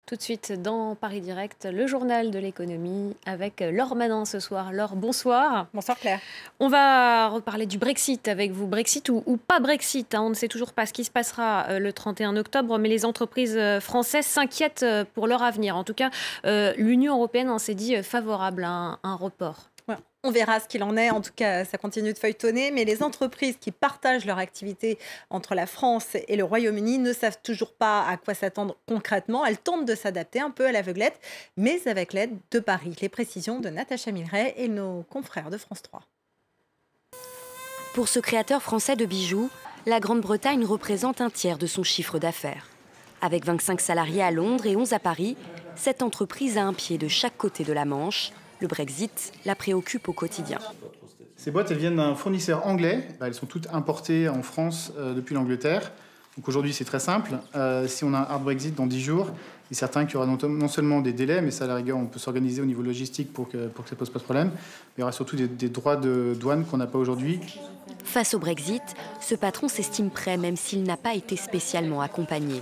Tout de suite dans Paris Direct, le journal de l'économie avec Laure Manin ce soir. Laure, bonsoir. Bonsoir Claire. On va reparler du Brexit avec vous. Brexit ou pas Brexit, hein, on ne sait toujours pas ce qui se passera le 31 octobre, mais les entreprises françaises s'inquiètent pour leur avenir. En tout cas, l'Union européenne s'est dit favorable à un report. Ouais, on verra ce qu'il en est. En tout cas, ça continue de feuilletonner. Mais les entreprises qui partagent leur activité entre la France et le Royaume-Uni ne savent toujours pas à quoi s'attendre concrètement. Elles tentent de s'adapter un peu à l'aveuglette, mais avec l'aide de Paris. Les précisions de Natacha Milray et nos confrères de France 3. Pour ce créateur français de bijoux, la Grande-Bretagne représente un tiers de son chiffre d'affaires. Avec 25 salariés à Londres et 11 à Paris, cette entreprise a un pied de chaque côté de la Manche. Le Brexit la préoccupe au quotidien. Ces boîtes, elles viennent d'un fournisseur anglais. Elles sont toutes importées en France depuis l'Angleterre. Donc aujourd'hui, c'est très simple. Si on a un hard Brexit dans 10 jours, il est certain qu'il y aura non seulement des délais, mais ça, à la rigueur, on peut s'organiser au niveau logistique pour que ça ne pose pas de problème. Mais il y aura surtout des droits de douane qu'on n'a pas aujourd'hui. Face au Brexit, ce patron s'estime prêt, même s'il n'a pas été spécialement accompagné.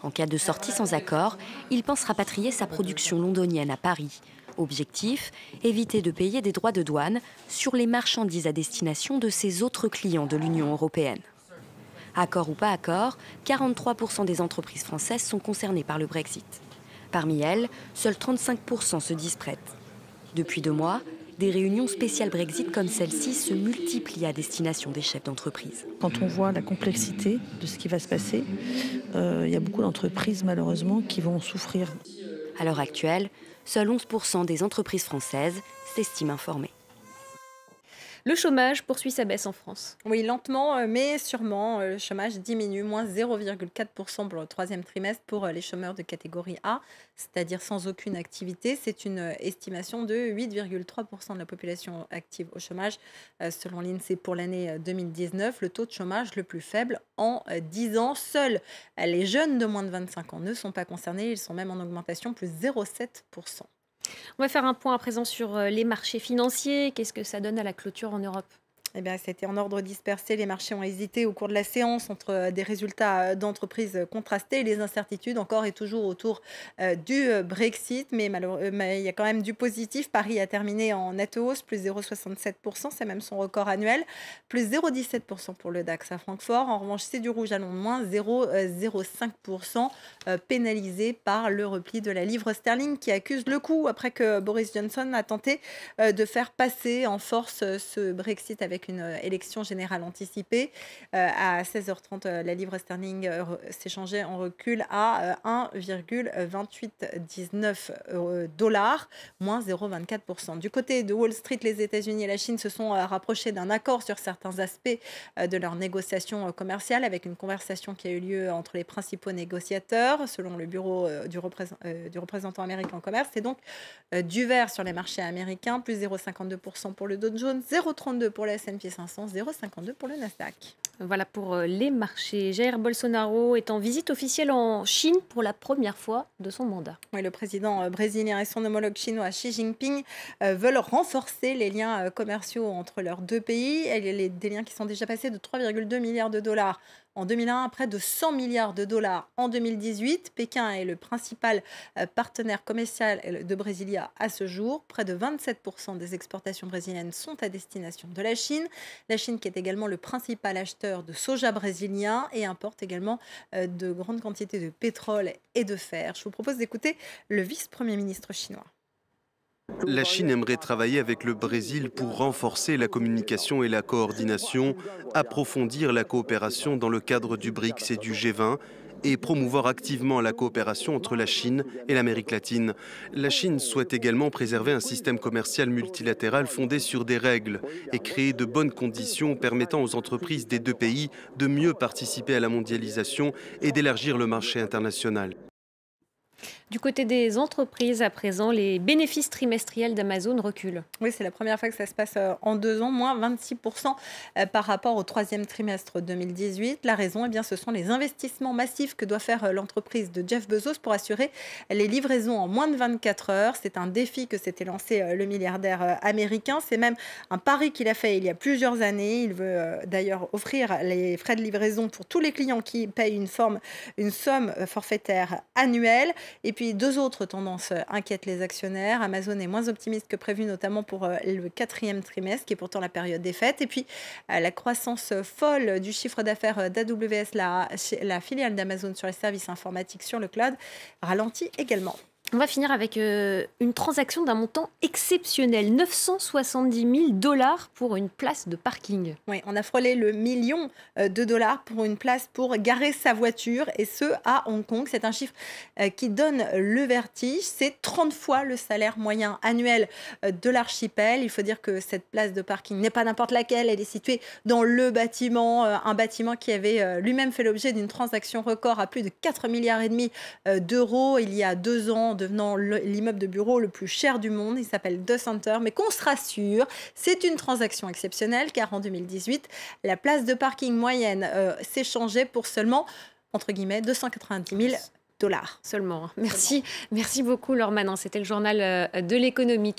En cas de sortie sans accord, il pense rapatrier sa production londonienne à Paris. Objectif, éviter de payer des droits de douane sur les marchandises à destination de ses autres clients de l'Union européenne. Accord ou pas accord, 43% des entreprises françaises sont concernées par le Brexit. Parmi elles, seuls 35% se disent prêtes. Depuis 2 mois, des réunions spéciales Brexit comme celle-ci se multiplient à destination des chefs d'entreprise. Quand on voit la complexité de ce qui va se passer, il y a beaucoup d'entreprises malheureusement qui vont souffrir. À l'heure actuelle, seuls 11% des entreprises françaises s'estiment informées. Le chômage poursuit sa baisse en France. Oui, lentement, mais sûrement, le chômage diminue, moins 0,4% pour le 3e trimestre pour les chômeurs de catégorie A, c'est-à-dire sans aucune activité. C'est une estimation de 8,3% de la population active au chômage, selon l'INSEE pour l'année 2019. Le taux de chômage le plus faible en 10 ans. Seuls les jeunes de moins de 25 ans ne sont pas concernés. Ils sont même en augmentation, plus 0,7%. On va faire un point à présent sur les marchés financiers. Qu'est-ce que ça donne à la clôture en Europe ? Eh bien, c'était en ordre dispersé. Les marchés ont hésité au cours de la séance entre des résultats d'entreprises contrastés et les incertitudes encore et toujours autour du Brexit. Mais il y a quand même du positif. Paris a terminé en nette hausse, plus 0,67%. C'est même son record annuel. Plus 0,17% pour le DAX à Francfort. En revanche, c'est du rouge à Londres, moins 0,05%, pénalisé par le repli de la livre sterling qui accuse le coup après que Boris Johnson a tenté de faire passer en force ce Brexit avec une élection générale anticipée. À 16h30, la livre sterling s'échangeait en recul à 1,2819 $, moins 0,24%. Du côté de Wall Street, les États-Unis et la Chine se sont rapprochés d'un accord sur certains aspects de leurs négociations commerciales, avec une conversation qui a eu lieu entre les principaux négociateurs, selon le bureau du représentant américain en commerce. C'est donc du vert sur les marchés américains, plus 0,52% pour le Dow Jones, 0,32% pour le S&P 500, 0,52 pour le Nasdaq. Voilà pour les marchés. Jair Bolsonaro est en visite officielle en Chine pour la première fois de son mandat. Oui, le président brésilien et son homologue chinois Xi Jinping veulent renforcer les liens commerciaux entre leurs deux pays. Des liens qui sont déjà passés de 3,2 milliards de dollars en 2001 à près de 100 milliards de dollars en 2018. Pékin est le principal partenaire commercial de Brasilia à ce jour. Près de 27% des exportations brésiliennes sont à destination de la Chine. La Chine qui est également le principal acheteur de soja brésilien et importe également de grandes quantités de pétrole et de fer. Je vous propose d'écouter le vice-premier ministre chinois. La Chine aimerait travailler avec le Brésil pour renforcer la communication et la coordination, approfondir la coopération dans le cadre du BRICS et du G20 et promouvoir activement la coopération entre la Chine et l'Amérique latine. La Chine souhaite également préserver un système commercial multilatéral fondé sur des règles et créer de bonnes conditions permettant aux entreprises des deux pays de mieux participer à la mondialisation et d'élargir le marché international. Du côté des entreprises, à présent, les bénéfices trimestriels d'Amazon reculent. Oui, c'est la première fois que ça se passe en 2 ans, moins 26% par rapport au 3e trimestre 2018. La raison, eh bien, ce sont les investissements massifs que doit faire l'entreprise de Jeff Bezos pour assurer les livraisons en moins de 24 heures. C'est un défi que s'était lancé le milliardaire américain. C'est même un pari qu'il a fait il y a plusieurs années. Il veut d'ailleurs offrir les frais de livraison pour tous les clients qui payent une somme forfaitaire annuelle. Et puis, 2 autres tendances inquiètent les actionnaires. Amazon est moins optimiste que prévu, notamment pour le 4e trimestre, qui est pourtant la période des fêtes. Et puis, la croissance folle du chiffre d'affaires d'AWS, la filiale d'Amazon sur les services informatiques sur le cloud, ralentit également. On va finir avec une transaction d'un montant exceptionnel, 970 000 $ pour une place de parking. Oui, on a frôlé le million de dollars pour une place pour garer sa voiture, et ce, à Hong Kong. C'est un chiffre qui donne le vertige. C'est 30 fois le salaire moyen annuel de l'archipel. Il faut dire que cette place de parking n'est pas n'importe laquelle. Elle est située dans le bâtiment, un bâtiment qui avait lui-même fait l'objet d'une transaction record à plus de 4,5 milliards d'euros il y a 2 ans, devenant l'immeuble de bureau le plus cher du monde. Il s'appelle The Center. Mais qu'on se rassure, c'est une transaction exceptionnelle, car en 2018, la place de parking moyenne s'échangeait pour seulement, entre guillemets, 290 000 $ Seulement. Merci beaucoup, Laure Manin. C'était le journal de l'économie.